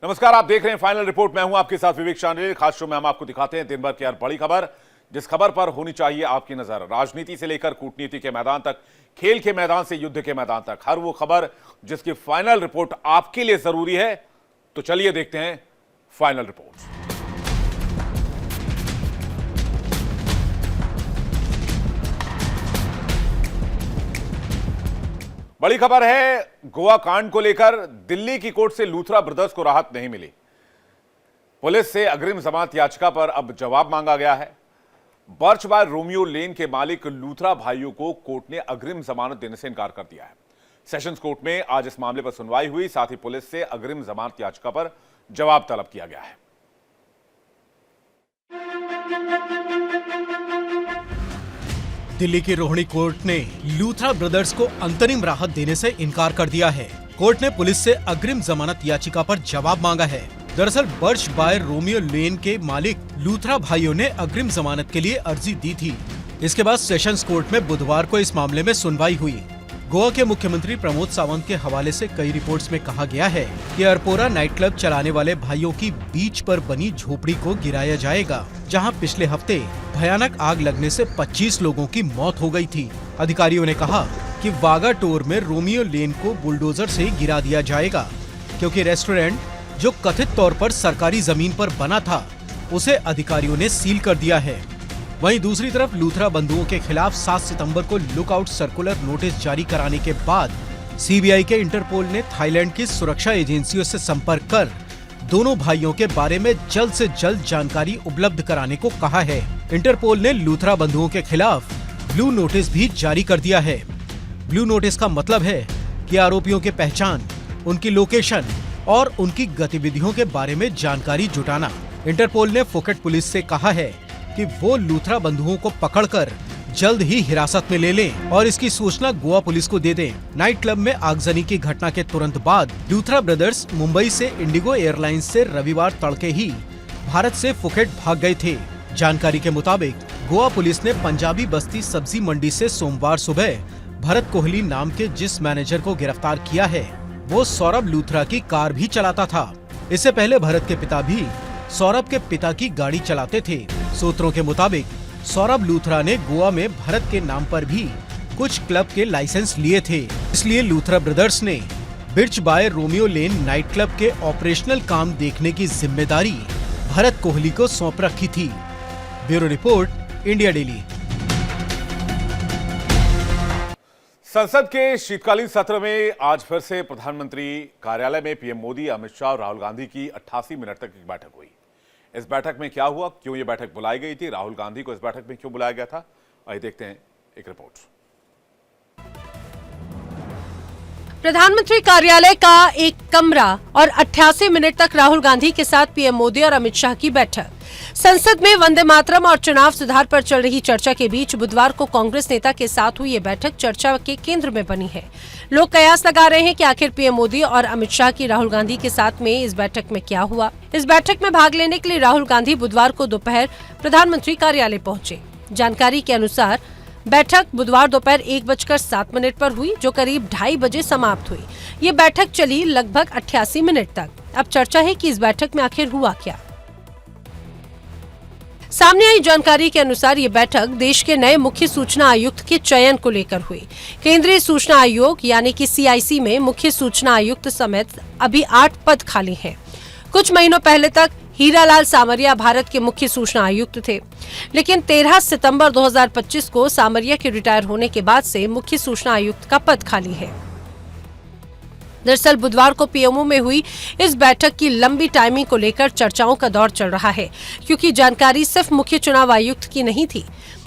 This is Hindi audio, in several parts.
नमस्कार, आप देख रहे हैं फाइनल रिपोर्ट। मैं हूं आपके साथ विवेक चांदेल। खास शो में हम आपको दिखाते हैं दिन भर की हर बड़ी खबर, जिस खबर पर होनी चाहिए आपकी नजर। राजनीति से लेकर कूटनीति के मैदान तक, खेल के मैदान से युद्ध के मैदान तक, हर वो खबर जिसकी फाइनल रिपोर्ट आपके लिए जरूरी है। तो चलिए देखते हैं फाइनल रिपोर्ट। बड़ी खबर है गोवा कांड को लेकर। दिल्ली की कोर्ट से लूथरा ब्रदर्स को राहत नहीं मिली। पुलिस से अग्रिम जमानत याचिका पर अब जवाब मांगा गया है। बर्च बाय रोमियो लेन के मालिक लूथरा भाइयों को कोर्ट ने अग्रिम जमानत देने से इनकार कर दिया है। सेशंस कोर्ट में आज इस मामले पर सुनवाई हुई। साथ ही पुलिस से अग्रिम जमानत याचिका पर जवाब तलब किया गया है। दिल्ली की रोहिणी कोर्ट ने लूथरा ब्रदर्स को अंतरिम राहत देने से इनकार कर दिया है। कोर्ट ने पुलिस से अग्रिम जमानत याचिका पर जवाब मांगा है। दरअसल बर्च बाय रोमियो लेन के मालिक लूथरा भाइयों ने अग्रिम जमानत के लिए अर्जी दी थी। इसके बाद सेशंस कोर्ट में बुधवार को इस मामले में सुनवाई हुई। गोवा के मुख्यमंत्री प्रमोद सावंत के हवाले से कई रिपोर्ट्स में कहा गया है कि अरपोरा नाइट क्लब चलाने वाले भाइयों की बीच पर बनी झोपड़ी को गिराया जाएगा, जहां पिछले हफ्ते भयानक आग लगने से 25 लोगों की मौत हो गई थी। अधिकारियों ने कहा कि वागा टोर में रोमियो लेन को बुलडोजर से गिरा दिया जाएगा, क्योंकि रेस्टोरेंट जो कथित तौर पर सरकारी जमीन पर बना था, उसे अधिकारियों ने सील कर दिया है। वहीं दूसरी तरफ लूथरा बंधुओं के खिलाफ 7 सितंबर को लुकआउट सर्कुलर नोटिस जारी कराने के बाद सीबीआई के इंटरपोल ने थाईलैंड की सुरक्षा एजेंसियों से संपर्क कर दोनों भाइयों के बारे में जल्द से जल्द जानकारी उपलब्ध कराने को कहा है। इंटरपोल ने लूथरा बंधुओं के खिलाफ ब्लू नोटिस भी जारी कर दिया है। ब्लू नोटिस का मतलब है कि आरोपियों की पहचान, उनकी लोकेशन और उनकी गतिविधियों के बारे में जानकारी जुटाना। इंटरपोल ने फुकेट पुलिस से कहा है कि वो लूथरा बंधुओं को पकड़कर जल्द ही हिरासत में ले लें और इसकी सूचना गोवा पुलिस को दे दें। नाइट क्लब में आगजनी की घटना के तुरंत बाद लूथरा ब्रदर्स मुंबई से इंडिगो एयरलाइंस से रविवार तड़के ही भारत से फुकेट भाग गए थे। जानकारी के मुताबिक गोवा पुलिस ने पंजाबी बस्ती सब्जी मंडी से सोमवार सुबह भरत कोहली नाम के जिस मैनेजर को गिरफ्तार किया है, वो सौरभ लूथरा की कार भी चलाता था। इससे पहले भरत के पिता भी सौरभ के पिता की गाड़ी चलाते थे। सूत्रों के मुताबिक सौरभ लूथरा ने गोवा में भरत के नाम पर भी कुछ क्लब के लाइसेंस लिए थे, इसलिए लूथरा ब्रदर्स ने birch by Romeo Lane night club के ऑपरेशनल काम देखने की जिम्मेदारी भरत कोहली को सौंप रखी थी। Bureau report, India daily. संसद के शीतकालीन सत्र में आज फिर से प्रधानमंत्री कार्यालय में पीएम मोदी, अमित शाह और राहुल गांधी की 88 मिनट तक एक बैठक हुई। इस बैठक में क्या हुआ, क्यों ये बैठक बुलाई गई थी, राहुल गांधी को इस बैठक में क्यों बुलाया गया था, आइए देखते हैं एक रिपोर्ट। प्रधानमंत्री कार्यालय का एक कमरा और 88 मिनट तक राहुल गांधी के साथ पीएम मोदी और अमित शाह की बैठक। संसद में वंदे मातरम और चुनाव सुधार पर चल रही चर्चा के बीच बुधवार को कांग्रेस नेता के साथ हुई ये बैठक चर्चा के केंद्र में बनी है। लोग कयास लगा रहे हैं कि आखिर पीएम मोदी और अमित शाह की राहुल गांधी के साथ में इस बैठक में क्या हुआ। इस बैठक में भाग लेने के लिए राहुल गांधी बुधवार को दोपहर प्रधानमंत्री कार्यालय पहुंचे। जानकारी के अनुसार बैठक बुधवार दोपहर 1:07 पर हुई, जो करीब 2:30 बजे समाप्त हुई। ये बैठक चली लगभग 88 मिनट तक। अब चर्चा है कि इस बैठक में आखिर हुआ क्या। सामने आई जानकारी के अनुसार ये बैठक देश के नए मुख्य सूचना आयुक्त के चयन को लेकर हुई। केंद्रीय सूचना आयोग यानी कि CIC में मुख्य सूचना आयुक्त समेत अभी 8 पद खाली हैं। कुछ महीनों पहले तक हीरालाल सामरिया भारत के मुख्य सूचना आयुक्त थे, लेकिन 13 सितंबर 2025 को सामरिया के रिटायर होने के बाद से मुख्य सूचना आयुक्त का पद खाली है। दरअसल बुधवार को पीएमओ में हुई इस बैठक की लंबी टाइमिंग को लेकर चर्चाओं का दौर चल रहा है, क्योंकि जानकारी सिर्फ मुख्य चुनाव आयुक्त की नहीं थी।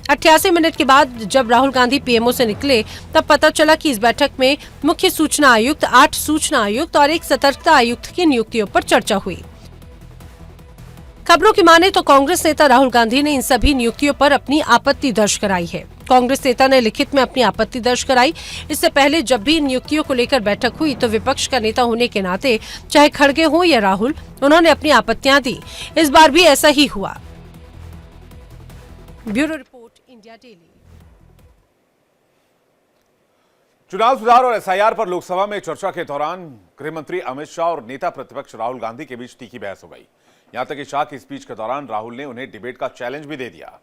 88 मिनट के बाद जब राहुल गांधी पीएमओ से निकले, तब पता चला कि इस बैठक में मुख्य सूचना आयुक्त, 8 सूचना आयुक्त और 1 सतर्कता आयुक्त की नियुक्तियों पर चर्चा हुई। खबरों की माने तो कांग्रेस नेता राहुल गांधी ने इन सभी नियुक्तियों पर अपनी आपत्ति दर्ज कराई है। कांग्रेस नेता ने लिखित में अपनी आपत्ति दर्ज कराई। इससे पहले जब भी नियुक्तियों को लेकर बैठक हुई तो विपक्ष का नेता होने के नाते चाहे खड़गे हो या राहुल, उन्होंने अपनी आपत्तियां दी। इस बार भी ऐसा ही हुआ। Bureau report, India daily. चुनाव सुधार और एसआईआर पर लोकसभा में चर्चा के दौरान गृह मंत्री अमित शाह और नेता प्रतिपक्ष राहुल गांधी के बीच तीखी बहस हो गई। यहां तक कि शाह की स्पीच के दौरान राहुल ने उन्हें डिबेट का चैलेंज भी दे दिया।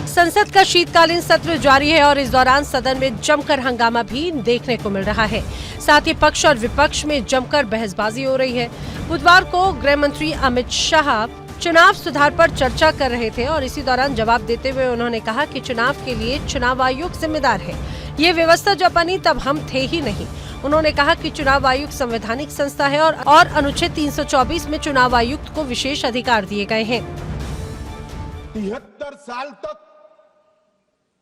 संसद का शीतकालीन सत्र जारी है और इस दौरान सदन में जमकर हंगामा भी देखने को मिल रहा है। साथ ही पक्ष और विपक्ष में जमकर बहसबाजी हो रही है। बुधवार को गृह मंत्री अमित शाह चुनाव सुधार पर चर्चा कर रहे थे और इसी दौरान जवाब देते हुए उन्होंने कहा कि चुनाव के लिए चुनाव आयोग जिम्मेदार है। ये व्यवस्था जब बनी तब हम थे ही नहीं। उन्होंने कहा कि चुनाव आयोग संवैधानिक संस्था है और अनुच्छेद 324 में चुनाव आयुक्त को विशेष अधिकार दिए गए हैं। 73 साल तक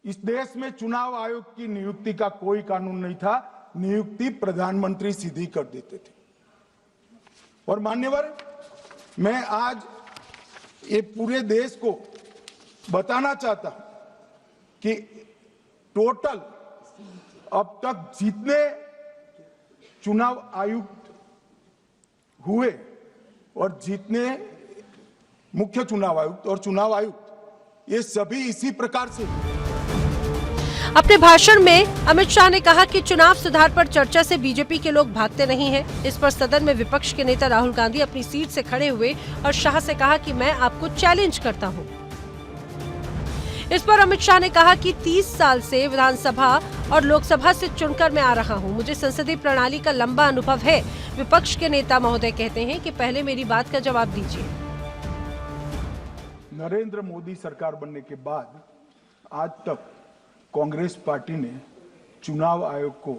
इस देश में चुनाव आयोग की नियुक्ति का कोई कानून नहीं था। नियुक्ति प्रधानमंत्री सीधी कर देते थे। और मान्यवर, मैं आज ये पूरे देश को बताना चाहता हूं कि टोटल अब तक जितने चुनाव आयुक्त हुए और जितने मुख्य चुनाव आयुक्त और चुनाव आयुक्त, ये सभी इसी प्रकार से। अपने भाषण में अमित शाह ने कहा कि चुनाव सुधार पर चर्चा से बीजेपी के लोग भागते नहीं हैं। इस पर सदन में विपक्ष के नेता राहुल गांधी अपनी सीट से खड़े हुए और शाह से कहा कि मैं आपको चैलेंज करता हूं। इस पर अमित शाह ने कहा कि 30 साल से विधानसभा और लोकसभा से चुनकर मैं आ रहा हूं। मुझे संसदीय प्रणाली का लंबा अनुभव है। विपक्ष के नेता महोदय कहते हैं कि पहले मेरी बात का जवाब दीजिए। नरेंद्र मोदी सरकार बनने के बाद आज तक कांग्रेस पार्टी ने चुनाव आयोग को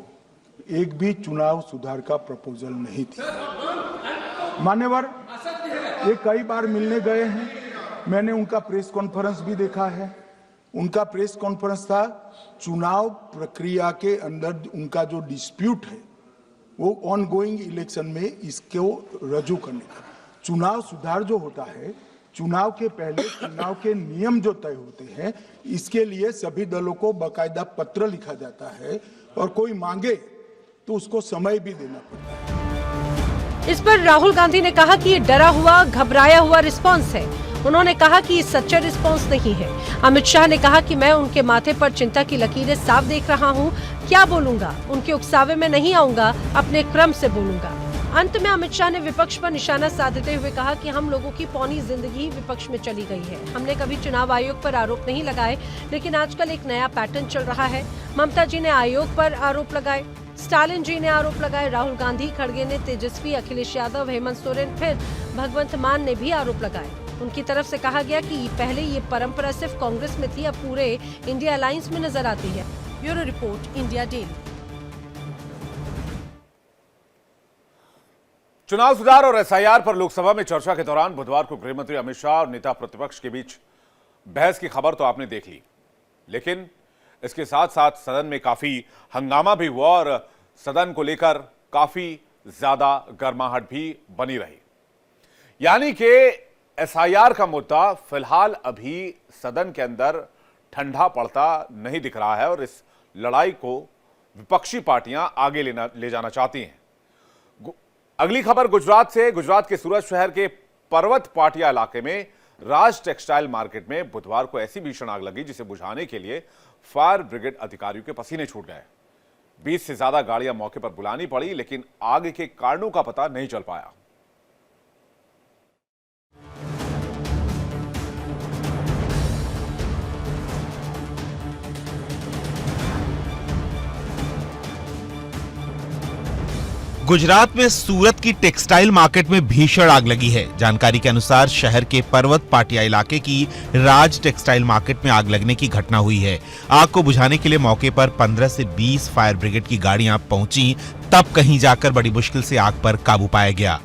एक भी चुनाव सुधार का प्रपोजल नहीं दिया। मान्यवर, ये कई बार मिलने गए हैं। मैंने उनका प्रेस कॉन्फ्रेंस भी देखा है। उनका प्रेस कॉन्फ्रेंस था चुनाव प्रक्रिया के अंदर उनका जो डिस्प्यूट है वो ऑन गोइंग इलेक्शन में इसको रजू करने का। चुनाव सुधार जो होता है, चुनाव के पहले चुनाव के नियम जो तय होते हैं, इसके लिए सभी दलों को बाकायदा पत्र लिखा जाता है और कोई मांगे तो उसको समय भी देना पड़ता है। इस पर राहुल गांधी ने कहा कि ये डरा हुआ, घबराया हुआ रिस्पांस है। उन्होंने कहा कि ये सच्चा रिस्पांस नहीं है। अमित शाह ने कहा कि मैं उनके माथे पर चिंता की लकीरें साफ देख रहा हूं। क्या बोलूंगा? उनके उकसावे में नहीं आऊंगा, अपने क्रम से बोलूंगा। अंत में अमित शाह ने विपक्ष पर निशाना साधते हुए कहा कि हम लोगों की पौनी जिंदगी विपक्ष में चली गई है। हमने कभी चुनाव आयोग पर आरोप नहीं लगाए, लेकिन आजकल एक नया पैटर्न चल रहा है। ममता जी ने आयोग पर आरोप लगाए, स्टालिन जी ने आरोप लगाए, राहुल गांधी, खड़गे ने, तेजस्वी, अखिलेश यादव, हेमंत सोरेन, फिर भगवंत मान ने भी आरोप लगाए। उनकी तरफ से कहा गया कि पहले ये परंपरा सिर्फ कांग्रेस में थी, अब पूरे इंडिया अलायंस में नजर आती है। Bureau report, India daily. चुनाव सुधार और एसआईआर पर लोकसभा में चर्चा के दौरान बुधवार को गृह मंत्री अमित शाह और नेता प्रतिपक्ष के बीच बहस की खबर तो आपने देख ली, लेकिन इसके साथ साथ सदन में काफी हंगामा भी हुआ और सदन को लेकर काफी ज्यादा गर्माहट भी बनी रही। यानी कि एसआईआर का मुद्दा फिलहाल अभी सदन के अंदर ठंडा पड़ता नहीं दिख रहा है और इस लड़ाई को विपक्षी पार्टियां आगे ले जाना चाहती हैं। अगली खबर गुजरात से। गुजरात के सूरत शहर के पर्वत पाटिया इलाके में राज टेक्सटाइल मार्केट में बुधवार को ऐसी भीषण आग लगी जिसे बुझाने के लिए फायर ब्रिगेड अधिकारियों के पसीने छूट गए। 20 से ज्यादा गाड़ियां मौके पर बुलानी पड़ी, लेकिन आग के कारणों का पता नहीं चल पाया। गुजरात में सूरत की टेक्सटाइल मार्केट में भीषण आग लगी है। जानकारी के अनुसार शहर के पर्वत पाटिया इलाके की राज टेक्सटाइल मार्केट में आग लगने की घटना हुई है। आग को बुझाने के लिए मौके पर 15 से 20 फायर ब्रिगेड की गाड़ियां पहुंची, तब कहीं जाकर बड़ी मुश्किल से आग पर काबू पाया गया।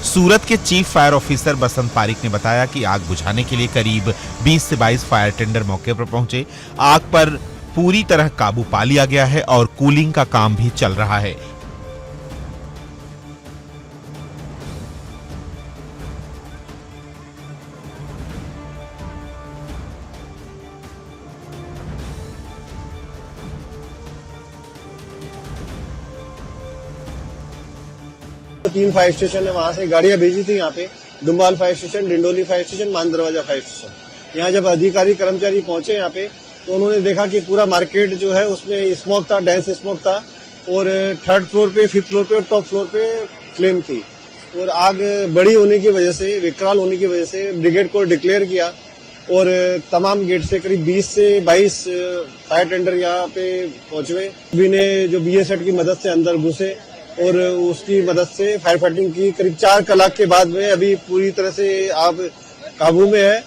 सूरत के चीफ फायर ऑफिसर बसंत पारिक ने बताया कि आग बुझाने के लिए करीब 20 से 22 फायर टेंडर मौके पर पहुंचे। आग पर पूरी तरह काबू पा लिया गया है और कूलिंग का काम भी चल रहा है। 3 फायर स्टेशन है, वहां से गाड़ियां भेजी थी यहाँ पे, Dumbal fire station, Dindoli fire station, Maan Darwaja fire station. यहाँ जब अधिकारी कर्मचारी पहुंचे यहाँ पे तो उन्होंने देखा कि पूरा मार्केट जो है उसमें स्मोक था, डेंस स्मोक था, और 3rd फ्लोर पे, 5th फ्लोर पे और टॉप फ्लोर पे फ्लेम थी। और आग बड़ी होने की वजह से, विकराल होने की वजह से ब्रिगेड को डिक्लेयर किया और तमाम गेट से करीब 20 से 22 फायर टेंडर यहाँ पे पहुंचे। सभी ने जो BSF की मदद से अंदर घुसे और उसकी मदद से फायर फाइटिंग की। करीब 4 कलाक के बाद में अभी पूरी तरह से आग काबू में है।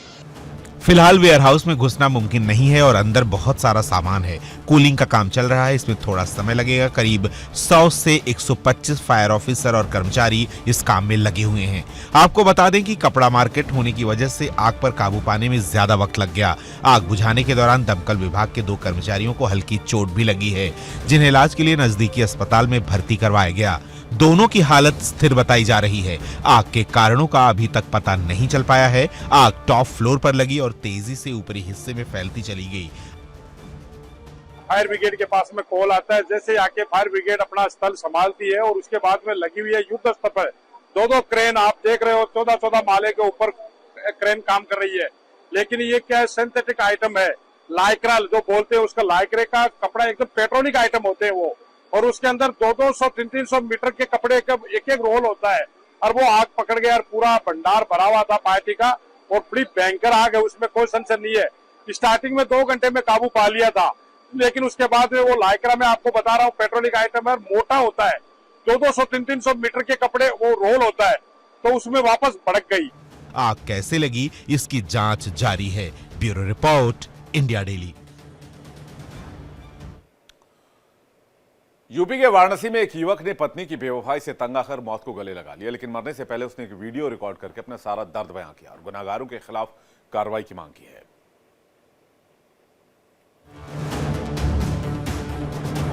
फिलहाल वेयरहाउस में घुसना मुमकिन नहीं है और अंदर बहुत सारा सामान है। कूलिंग का काम चल रहा है, इसमें थोड़ा समय लगेगा। करीब 100 से 125 फायर ऑफिसर और कर्मचारी इस काम में लगे हुए हैं। आपको बता दें कि कपड़ा मार्केट होने की वजह से आग पर काबू पाने में ज्यादा वक्त लग गया। आग बुझाने के दौरान दमकल विभाग के 2 कर्मचारियों को हल्की चोट भी लगी है, जिन्हें इलाज के लिए नजदीकी अस्पताल में भर्ती करवाया गया। दोनों की हालत स्थिर बताई जा रही है। आग के कारणों का अभी तक पता नहीं चल पाया है। आग टॉप फ्लोर पर लगी और तेजी से ऊपरी हिस्से में फैलती चली गई। फायर ब्रिगेड के पास में कॉल आता है, जैसे आके फायर ब्रिगेड अपना स्थल संभालती है और उसके बाद में लगी हुई है युद्ध स्तर पर 2-2 क्रेन। आप देख रहे हो 14-14 माले के ऊपर क्रेन काम कर रही है। लेकिन ये क्या है, सिंथेटिक आइटम है, लाइक्रा जो बोलते हैं उसका, लाइक्रे का कपड़ा, एकदम पेट्रोलिक आइटम होते हैं वो, और उसके अंदर 200-200, 300 मीटर के कपड़े का एक रोल होता है। और वो आग पकड़ गया और पूरा भंडार भरा हुआ था पार्टी का, और बड़ी भयंकर आग है, उसमें कोई संशय नहीं है। स्टार्टिंग में 2 घंटे में काबू पा लिया था, लेकिन उसके बाद में वो लाइक्रा में आपको बता रहा हूँ पेट्रोलिक आइटम है, मोटा होता है, 200-200, 300 मीटर के कपड़े वो रोल होता है, तो उसमें वापस भड़क गई। आग कैसे लगी इसकी जांच जारी है। Bureau report, India daily. UP के वाराणसी में एक युवक ने पत्नी की बेवफाई से तंग आकर मौत को गले लगा लिया, लेकिन मरने से पहले उसने एक वीडियो रिकॉर्ड करके अपना सारा दर्द बयां किया और गुनहगारों के खिलाफ कार्रवाई की मांग की है।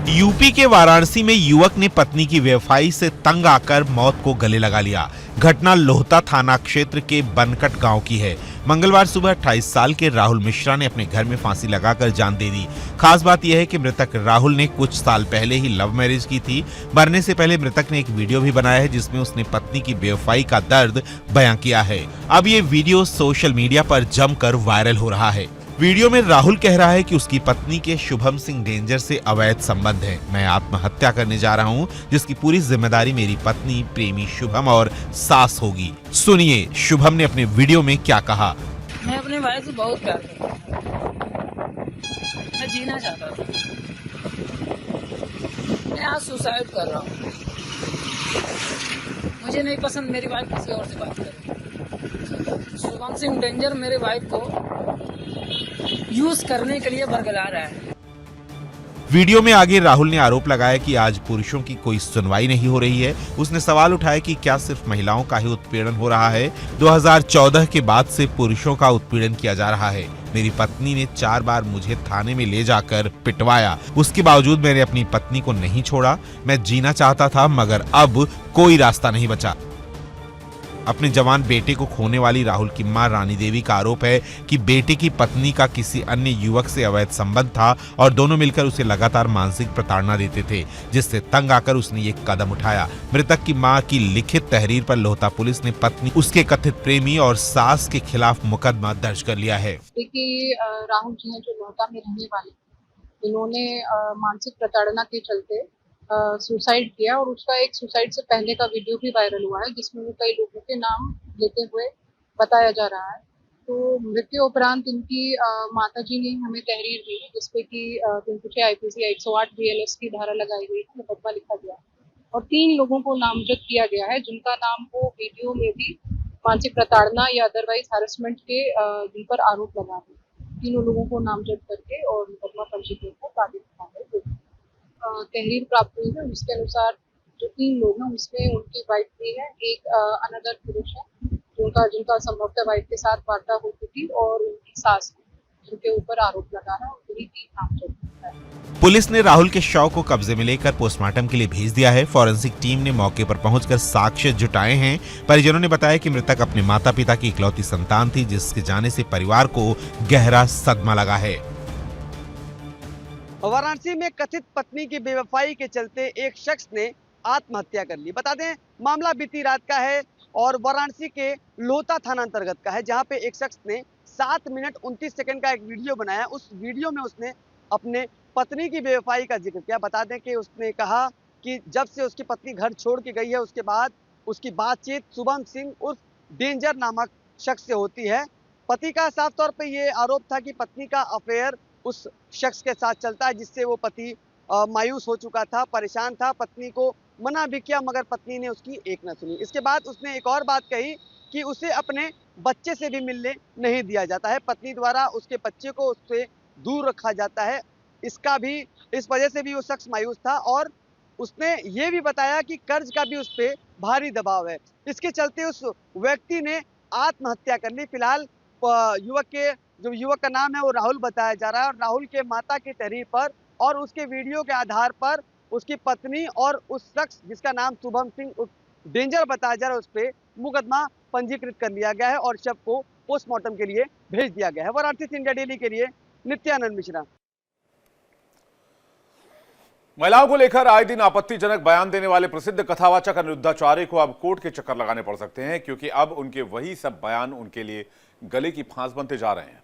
यूपी के वाराणसी में युवक ने पत्नी की बेवफाई से तंग आकर मौत को गले लगा लिया। घटना लोहता थाना क्षेत्र के बनकट गांव की है। मंगलवार सुबह 28 साल के राहुल मिश्रा ने अपने घर में फांसी लगाकर जान दे दी। खास बात यह है कि मृतक राहुल ने कुछ साल पहले ही लव मैरिज की थी। मरने से पहले मृतक ने एक वीडियो भी बनाया है जिसमें उसने पत्नी की बेवफाई का दर्द बयां किया है। अब ये वीडियो सोशल मीडिया पर जमकर वायरल हो रहा है। वीडियो में राहुल कह रहा है कि उसकी पत्नी के शुभम सिंह डेंजर से अवैध संबंध है। मैं आत्महत्या करने जा रहा हूं, जिसकी पूरी जिम्मेदारी मेरी पत्नी प्रेमी शुभम और सास होगी। सुनिए शुभम ने अपने वीडियो में क्या कहा। मैं अपने भाई से बहुत प्यार करता हूं, मैं जीना चाहता था। मैं आज सुसाइड कर रहा हूँ। मुझे नहीं पसंद मेरी वाइफ किसी और से बात करे। शुभम सिंह डेंजर मेरे वाइफ को यूज करने के लिए बरगला रहा है। वीडियो में आगे राहुल ने आरोप लगाया कि आज पुरुषों की कोई सुनवाई नहीं हो रही है। उसने सवाल उठाया कि क्या सिर्फ महिलाओं का ही उत्पीड़न हो रहा है। 2014 के बाद से पुरुषों का उत्पीड़न किया जा रहा है। मेरी पत्नी ने 4 बार मुझे थाने में ले जाकर पिटवाया। उसके बावजूद मैंने अपनी पत्नी को नहीं छोड़ा। मैं जीना चाहता था, मगर अब कोई रास्ता नहीं बचा। अपने जवान बेटे को खोने वाली राहुल की मां रानी देवी का आरोप है कि बेटे की पत्नी का किसी अन्य युवक से अवैध संबंध था और दोनों मिलकर उसे लगातार मानसिक प्रताड़ना देते थे, जिससे तंग आकर उसने ये कदम उठाया। मृतक की मां की लिखित तहरीर पर लोहता पुलिस ने पत्नी, उसके कथित प्रेमी और सास के खिलाफ मुकदमा दर्ज कर लिया है। देखिए, राहुल जी हैं जो लोहता में रहने वाले, इन्होंने मानसिक प्रताड़ना के चलते सुसाइड किया और उसका एक सुसाइड से पहले का वीडियो भी वायरल हुआ है जिसमें वो कई लोगों के नाम लेते हुए बताया जा रहा है। तो मृत्यु उपरांत इनकी माताजी ने हमें तहरीर दी जिसपे कि तिनकुचे IPC 108 BLS की धारा लगाई गई, मुकदमा लिखा गया और 3 लोगों को नामजद किया गया है जिनका नाम वो वीडियो में भी मानसिक प्रताड़ना या अदरवाइज हैरेसमेंट के जिन पर आरोप लगा है। 3 लोगों को नामजद करके और मुकदमा पंजीकृत को काबिज किया है। तहरीर प्राप्त हुई है, उसके अनुसार जो 3 लोग हैं उसमें उनकी वाइफ भी है, एक अनदर पुरुष है जिनका संभवतः वाइफ के साथ वार्ता होती थी और उनकी सास जिनके ऊपर आरोप लगा है और उन्हीं 3 नामजद है। पुलिस ने राहुल के शव को कब्जे में लेकर पोस्टमार्टम के लिए भेज दिया है। फॉरेंसिक टीम ने मौके पर पहुंचकर साक्ष्य जुटाए हैं। परिजनों ने बताया कि मृतक अपने माता पिता की इकलौती संतान थी, जिसके जाने से परिवार को गहरा सदमा लगा है। वाराणसी में कथित पत्नी की बेवफाई के चलते एक शख्स ने आत्महत्या कर ली। बता दें मामला बीती रात का है और वाराणसी के लोहता थाना अंतर्गत का है, जहां पे एक शख्स ने 7 मिनट 29 सेकंड का एक वीडियो बनाया। उस वीडियो में उसने अपने पत्नी की बेवफाई का जिक्र किया। बता दें कि उसने कहा कि जब से उसकी पत्नी घर छोड़ के गई है उसके बाद उसकी बातचीत शुभम सिंह उर्फ डेंजर नामक शख्स से होती है। पति का साफ तौर पे ये आरोप था कि पत्नी का अफेयर उस शख्स के साथ चलता है, जिससे वो पति मायूस हो चुका था, परेशान था। पत्नी को मना भी किया मगर पत्नी ने उसकी एक न सुनी। इसके बाद उसने एक और बात कही कि उसे अपने बच्चे से भी मिलने नहीं दिया जाता है, पत्नी द्वारा उसके बच्चे को उससे दूर रखा जाता है। इस वजह से भी वो शख्स मायूस था और उसने ये भी बताया कि कर्ज का भी उस पर भारी दबाव है। इसके चलते उस व्यक्ति ने आत्महत्या कर ली। फिलहाल युवक का नाम है वो राहुल बताया जा रहा है और राहुल के माता की तहरीर पर और उसके वीडियो के आधार पर उसकी पत्नी और उस शख्स जिसका नाम शुभम सिंह डेंजर बताया जा रहा है उस पर मुकदमा पंजीकृत कर लिया गया है और शव को पोस्टमार्टम के लिए भेज दिया गया है। वाराणसी से इंडिया डेली के लिए नित्यानंद मिश्रा। महिलाओं को लेकर आए दिन आपत्तिजनक बयान देने वाले प्रसिद्ध कथावाचक अनिरुद्धाचार्य को अब कोर्ट के चक्कर लगाने पड़ सकते हैं, क्योंकि अब उनके वही सब बयान उनके लिए गले की फांस बनते जा रहे हैं।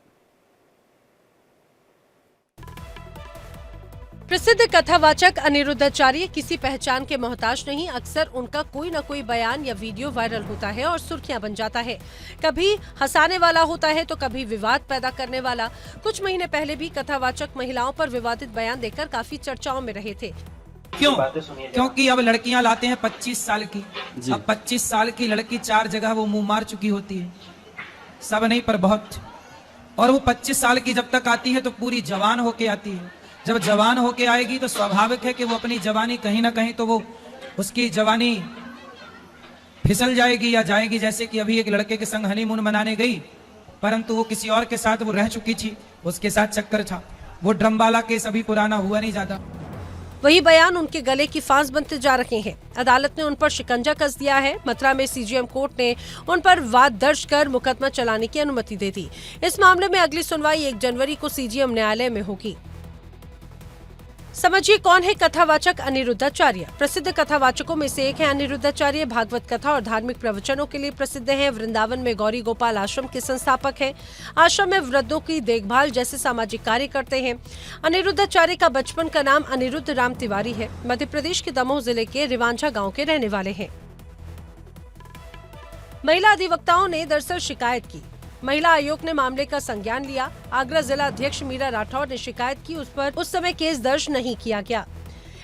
प्रसिद्ध कथावाचक अनिरुद्धाचार्य किसी पहचान के मोहताज नहीं। अक्सर उनका कोई न कोई बयान या वीडियो वायरल होता है और सुर्खियां बन जाता है। कभी हंसाने वाला होता है तो कभी विवाद पैदा करने वाला। कुछ महीने पहले भी कथावाचक महिलाओं पर विवादित बयान देकर काफी चर्चाओं में रहे थे। क्यों? क्योंकि अब लड़कियां लाते हैं 25 साल की। अब 25 साल की लड़की 4 जगह वो मुंह मार चुकी होती है, सब नहीं पर बहुत। और वो 25 साल की जब तक आती है तो पूरी जवान होके आती है। जब जवान होके आएगी तो स्वाभाविक है कि वो अपनी जवानी कहीं ना कहीं तो वो उसकी जवानी फिसल जाएगी या जाएगी। जैसे कि अभी एक लड़के के संग हनीमून मनाने गई, परंतु वो किसी और के साथ वो रह चुकी थी, उसके साथ चक्कर था। वो ड्रम वाला केस अभी पुराना हुआ नहीं ज्यादा। वही बयान उनके गले की फांस बनते जा रहे हैं। अदालत ने उन पर शिकंजा कस दिया है। मथुरा में सीजीएम कोर्ट ने उन पर वाद दर्ज कर मुकदमा चलाने की अनुमति दे दी। इस मामले में अगली सुनवाई 1 जनवरी को सीजीएम न्यायालय में होगी। समझिए कौन है कथावाचक अनिरुद्धाचार्य। प्रसिद्ध कथावाचकों में से एक है अनिरुद्धाचार्य। भागवत कथा और धार्मिक प्रवचनों के लिए प्रसिद्ध हैं। वृंदावन में गौरी गोपाल आश्रम के संस्थापक हैं। आश्रम में वृद्धों की देखभाल जैसे सामाजिक कार्य करते हैं। अनिरुद्धाचार्य का बचपन का नाम अनिरुद्ध राम तिवारी है। मध्य प्रदेश के दमोह जिले के रिवांझा गाँव के रहने वाले हैं। महिला अधिवक्ताओं ने दरअसल शिकायत की। महिला आयोग ने मामले का संज्ञान लिया। आगरा जिला अध्यक्ष मीरा राठौर ने शिकायत की, उस पर उस समय केस दर्ज नहीं किया गया।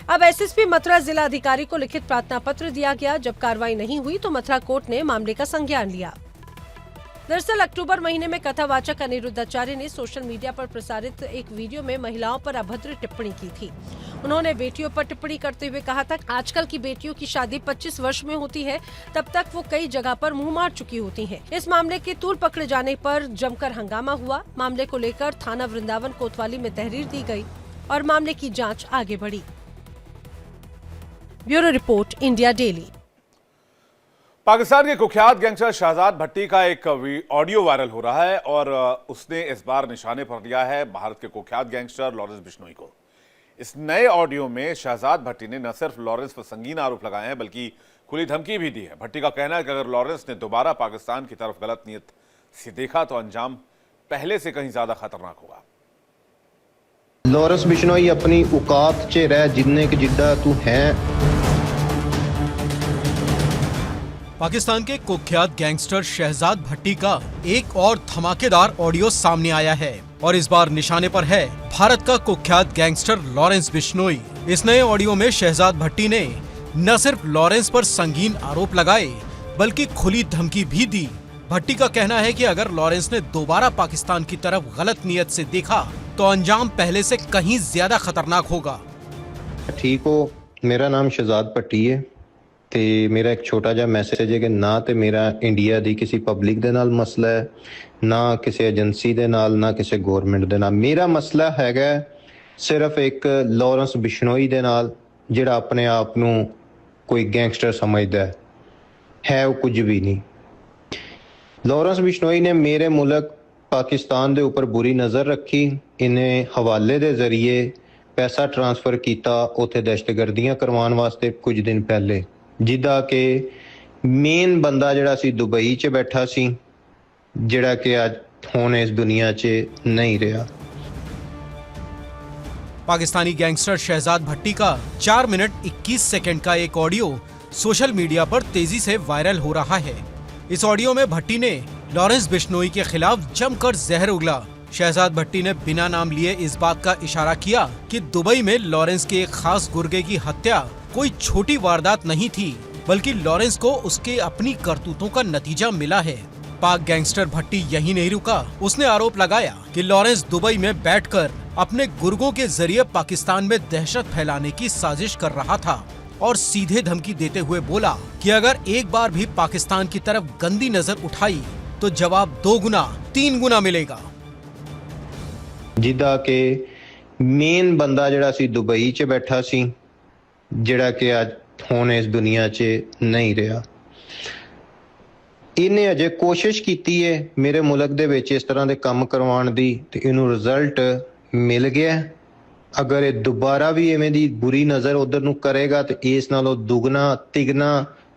अब एसएसपी मथुरा जिला अधिकारी को लिखित प्रार्थना पत्र दिया गया। जब कार्रवाई नहीं हुई तो मथुरा कोर्ट ने मामले का संज्ञान लिया। दरअसल अक्टूबर महीने में कथावाचक अनिरुद्धाचार्य ने सोशल मीडिया पर प्रसारित एक वीडियो में महिलाओं पर अभद्र टिप्पणी की थी। उन्होंने बेटियों पर टिप्पणी करते हुए कहा था, आजकल की बेटियों की शादी 25 वर्ष में होती है, तब तक वो कई जगह पर मुंह मार चुकी होती हैं। इस मामले के तूल पकड़े जाने पर जमकर हंगामा हुआ। मामले को लेकर थाना वृंदावन कोतवाली में तहरीर दी गई और मामले की जाँच आगे बढ़ी। Bureau report, India daily. Pakistan के कुख्यात गैंगस्टर शहजाद भट्टी का एक ऑडियो वायरल हो रहा है और उसने इस बार निशाने पर लिया है भारत के कुख्यात गैंगस्टर लॉरेंस बिश्नोई को। इस नए ऑडियो में शहजाद भट्टी ने न सिर्फ लॉरेंस पर संगीन आरोप लगाए हैं बल्कि खुली धमकी भी दी है। भट्टी का कहना है कि अगर लॉरेंस ने दोबारा पाकिस्तान की तरफ गलत नीयत से देखा तो अंजाम पहले से कहीं ज्यादा खतरनाक होगा। लॉरेंस बिश्नोई अपनी औकात च रह जिन्ने की जिद्दा तू है। पाकिस्तान के कुख्यात गैंगस्टर शहजाद भट्टी का एक और धमाकेदार ऑडियो सामने आया है और इस बार निशाने पर है भारत का कुख्यात गैंगस्टर लॉरेंस बिश्नोई। इस नए ऑडियो में शहजाद भट्टी ने न सिर्फ लॉरेंस पर संगीन आरोप लगाए बल्कि खुली धमकी भी दी। भट्टी का कहना है कि अगर लॉरेंस ने दोबारा पाकिस्तान की तरफ गलत नीयत से देखा तो अंजाम पहले से कहीं ज्यादा खतरनाक होगा। ठीक हो, मेरा नाम शहजाद भट्टी है ਤੇ ਮੇਰਾ ਇੱਕ ਛੋਟਾ ਜਿਹਾ ਮੈਸੇਜ ਹੈ ਕਿ ਨਾ ਤੇ ਮੇਰਾ ਇੰਡੀਆ ਦੀ ਕਿਸੇ ਪਬਲਿਕ ਦੇ ਨਾਲ ਮਸਲਾ ਹੈ, ਨਾ ਕਿਸੇ ਏਜੰਸੀ ਦੇ ਨਾਲ, ਨਾ ਕਿਸੇ ਗਵਰਨਮੈਂਟ ਦੇ ਨਾਲ। ਮੇਰਾ ਮਸਲਾ ਹੈਗਾ ਸਿਰਫ ਇੱਕ ਲੌਰੈਂਸ ਬਿਸ਼ਨੋਈ ਦੇ ਨਾਲ, ਜਿਹੜਾ ਆਪਣੇ ਆਪ ਨੂੰ ਕੋਈ ਗੈਂਗਸਟਰ ਸਮਝਦਾ ਹੈ ਉਹ ਕੁਝ ਵੀ ਨਹੀਂ। ਲੌਰੈਂਸ ਬਿਸ਼ਨੋਈ ਨੇ ਮੇਰੇ ਮੁਲਕ ਪਾਕਿस्तान ਦੇ ਉੱਪਰ बुरी नज़र रखी। इन्हें हवाले के जरिए ਪੈਸਾ ਟ੍ਰਾਂਸਫਰ ਕੀਤਾ ਉੱਥੇ ਦਹਿਸ਼ਤਗਰਦੀਆਂ ਕਰਵਾਉਣ ਵਾਸਤੇ ਕੁਝ ਦਿਨ ਪਹਿਲੇ, ਜਿੱਦਾਂ ਕਿ ਮੇਨ ਬੰਦਾ ਜਿਹੜਾ ਸੀ ਦੁਬਈ 'ਚ ਬੈਠਾ ਸੀ, ਜਿਹੜਾ ਕਿ ਅੱਜ ਹੁਣ इस दुनिया च नहीं रहा। पाकिस्तानी गैंगस्टर शहजाद भट्टी का 4 मिनट 21 सेकंड का एक ऑडियो सोशल मीडिया पर तेजी से वायरल हो रहा है। इस ऑडियो में भट्टी ने लॉरेंस बिश्नोई के खिलाफ जमकर जहर उगला। शहजाद भट्टी ने बिना नाम लिए इस बात का इशारा किया कि दुबई में लॉरेंस के एक खास गुर्गे की हत्या कोई छोटी वारदात नहीं थी, बल्कि लॉरेंस को उसके अपनी करतूतों का नतीजा मिला है। पाक गैंगस्टर भट्टी यही नहीं रुका, उसने आरोप लगाया कि लॉरेंस दुबई में बैठकर अपने गुर्गों के जरिए पाकिस्तान में दहशत फैलाने की साजिश कर रहा था और सीधे धमकी देते हुए बोला कि अगर एक बार भी पाकिस्तान की तरफ गंदी नजर उठाई तो जवाब 2 गुना 3 गुना मिलेगा। जिदा के मेन बंदा ਜਿਹੜਾ ਸੀ ਦੁਬਈ 'ਚ ਬੈਠਾ ਸੀ, ਜਿਹੜਾ ਕਿ ਅੱਜ ਹੁਣ ਇਸ ਦੁਨੀਆ 'ਚ ਨਹੀਂ ਰਿਹਾ। ਇਹਨੇ ਅਜੇ ਕੋਸ਼ਿਸ਼ ਕੀਤੀ ਹੈ ਮੇਰੇ ਮੁਲਕ ਦੇ ਵਿੱਚ ਇਸ ਤਰ੍ਹਾਂ ਦੇ ਕੰਮ ਕਰਵਾਉਣ ਦੀ, ਤੇ ਇਹਨੂੰ ਰਿਜ਼ਲਟ ਮਿਲ ਗਿਆ। ਅਗਰ ਇਹ ਦੁਬਾਰਾ ਵੀ ਐਵੇਂ ਦੀ ਬੁਰੀ ਨਜ਼ਰ ਉਧਰ ਨੂੰ ਕਰੇਗਾ ਤੇ ਇਸ ਨਾਲੋਂ ਦੁਗਣਾ ਤਿਗਣਾ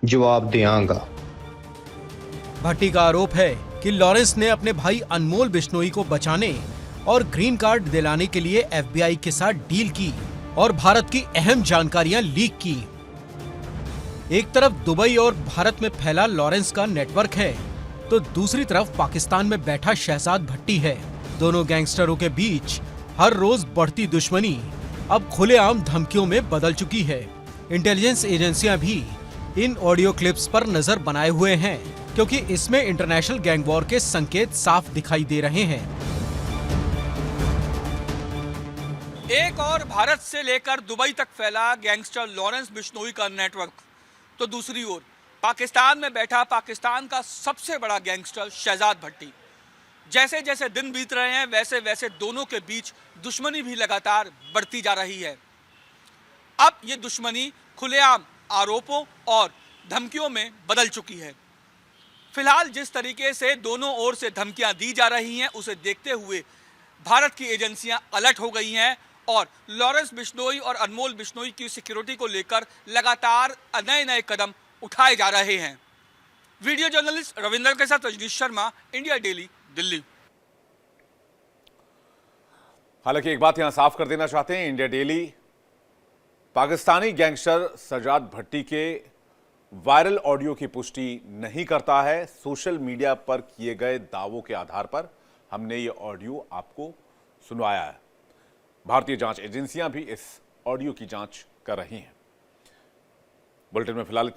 ਜਵਾਬ ਦੇਵਾਂਗਾ। भट्टी का आरोप है कि लॉरेंस ने अपने भाई अनमोल बिश्नोई को बचाने और ग्रीन कार्ड दिलाने के लिए FBI के साथ डील की और भारत की अहम जानकारियां लीक की। एक तरफ दुबई और भारत में फैला लॉरेंस का नेटवर्क है, तो दूसरी तरफ पाकिस्तान में बैठा शहजाद भट्टी है। दोनों गैंगस्टरों के बीच हर रोज बढ़ती दुश्मनी अब खुलेआम धमकियों में बदल चुकी है। इंटेलिजेंस एजेंसियां भी इन ऑडियो क्लिप्स पर नजर बनाए हुए हैं, क्योंकि इसमें इंटरनेशनल गैंग वॉर के संकेत साफ दिखाई दे रहे हैं। एक और भारत से लेकर दुबई तक फैला गैंगस्टर लॉरेंस बिश्नोई का नेटवर्क, तो दूसरी ओर पाकिस्तान में बैठा पाकिस्तान का सबसे बड़ा गैंगस्टर शहजाद भट्टी। जैसे जैसे दिन बीत रहे हैं वैसे वैसे दोनों के बीच दुश्मनी भी लगातार बढ़ती जा रही है। अब ये दुश्मनी खुलेआम आरोपों और धमकियों में बदल चुकी है। फिलहाल जिस तरीके से दोनों ओर से धमकियां दी जा रही हैं, उसे देखते हुए भारत की एजेंसियां अलर्ट हो गई हैं और लॉरेंस बिश्नोई और अनमोल बिश्नोई की सिक्योरिटी को लेकर लगातार नए नए कदम उठाए जा रहे हैं। वीडियो जर्नलिस्ट रविंदर के साथ रजनीश शर्मा, इंडिया डेली, दिल्ली। हालांकि एक बात यहां साफ कर देना चाहते हैं, India daily Pakistani gangster Shahzad Bhatti के वायरल ऑडियो की पुष्टि नहीं करता है। सोशल मीडिया पर किए गए दावों के आधार पर हमने ये ऑडियो आपको सुनवाया है। भारतीय जांच एजेंसियां भी इस ऑडियो की जांच कर रही हैं। बुलेटिन में फिलहाल इतना।